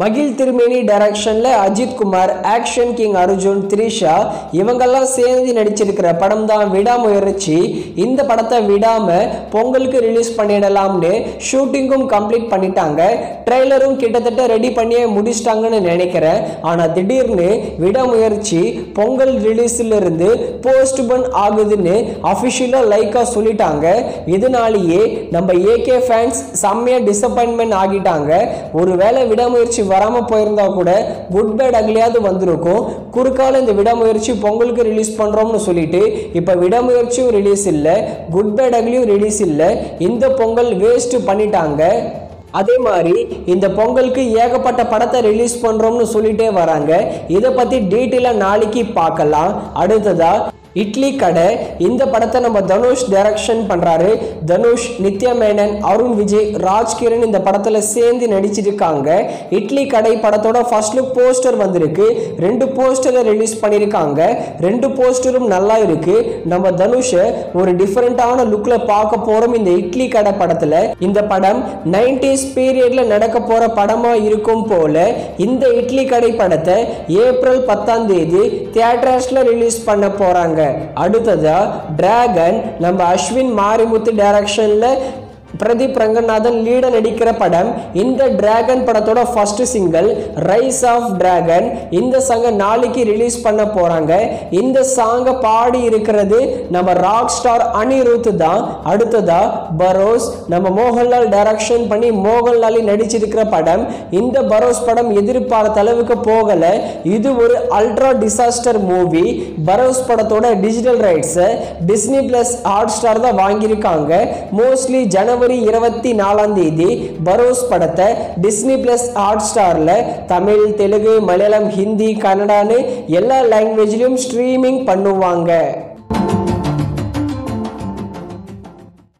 மகிழ் திருமேனி டைரக்ஷன்ல அஜித் குமார், ஆக்ஷன் கிங் அர்ஜுன், த்ரிஷா இவங்கெல்லாம் சேர்ந்து நடிச்சிருக்கிற படம் தான் விடாமுயற்சி. இந்த படத்தை விடாம பொங்கலுக்கு ரிலீஸ் பண்ணிடலாம்னு ஷூட்டிங்கும் கம்ப்ளீட் பண்ணிட்டாங்க. ட்ரெய்லரும் கிட்டத்தட்ட ரெடி பண்ணியே முடிச்சிட்டாங்கன்னு நினைக்கிறேன். ஆனா திடீர்னு விடாமுயற்சி பொங்கல் ரிலீஸ்ல இருந்து போஸ்ட்போன் ஆகுதுன்னு அபிஷியலா லைக்கா சொல்லிட்டாங்க. இதனாலேயே நம்ம ஏகே ஃபேன்ஸ் செம்மையா டிசப்பாயின்மெண்ட் ஆகிட்டாங்க. ஒருவேளை விடாமுயற்சி வராம போயிருந்தா கூட குட் பேட் அக்லியாவது வந்திருக்கும். குறுக்கால இந்த விடாமுயற்சி பொங்கலுக்கு ரிலீஸ் பண்றோம்னு சொல்லிட்டு இப்ப விடாமுயற்சியும் ரிலீஸ் இல்ல, குட் பேட் அக்லியும் ரிலீஸ் இல்ல. இந்த பொங்கல் வேஸ்ட் பண்ணிட்டாங்க. அதே மாதிரி இந்த பொங்கலுக்கு ஏகப்பட்ட படத்தை ரிலீஸ் பண்றோம்னு சொல்லிட்டே வராங்க. இதை பத்தி டீட்டெயிலா நாளைக்கு பார்க்கலாம். அடுத்ததா இட்லி கடை. இந்த படத்தை நம்ம தனுஷ் டைரக்ஷன் பண்றாரு. தனுஷ், நித்யா மேனன், அருண் விஜய், ராஜ்கிரண் இந்த படத்துல சேர்ந்து நடிச்சிருக்காங்க. இட்லி கடை படத்தோட ஃபர்ஸ்ட் லுக் போஸ்டர் வந்திருக்கு. 2 போஸ்டரை ரிலீஸ் பண்ணிருக்காங்க. 2 போஸ்டரும் நல்லா இருக்கு. நம்ம தனுஷ ஒரு டிஃபரெண்டான லுக்ல பார்க்க போறோம் இந்த இட்லி கடை படத்துல. இந்த படம் 90s பீரியட்ல நடக்க போற படமா இருக்கும் போல. இந்த இட்லி கடை படத்தை ஏப்ரல் 10ஆம் தேதி தியேட்டர்ஸ்ல ரிலீஸ் பண்ண போறாங்க. அடுத்ததா டிராகன். நம்ம அஸ்வின் மாரிமுத்து டைரக்ஷன்ல பிரதீப் ரங்கநாதன் லீட நடிக்கிற படம். இந்த டிராகன் படத்தோட first single rise of dragon. இந்த சாங்க நாளைக்கு ரிலீஸ் பண்ண போறாங்க. இந்த சாங்க பாடி இருக்கிறது நம்ம ராக் ஸ்டார் அனிருத் தான். அடுத்ததா பரோஸ். நம்ம மோகன்லால் டைரக்ஷன் பண்ணி மோகன்லால் நடிச்சிருக்கிற படம். இந்த பரோஸ் படம் எதிர்பார்த்த அளவுக்கு போகல. இது ஒரு அல்ட்ரா டிசாஸ்டர் மூவி. பரோஸ் படத்தோட digital rights Disney plus Hotstar தான் வாங்கியிருக்காங்க. மோஸ்ட்லி ஜனவரி 24ஆம் தேதி பரோஸ் படத்தை டிஸ்னி பிளஸ் ஹாட் ஸ்டார்ல தமிழ், தெலுங்கு, மலையாளம், ஹிந்தி, கன்னடான்னு எல்லா லாங்குவேஜ்லயும் ஸ்ட்ரீமிங் பண்ணுவாங்க.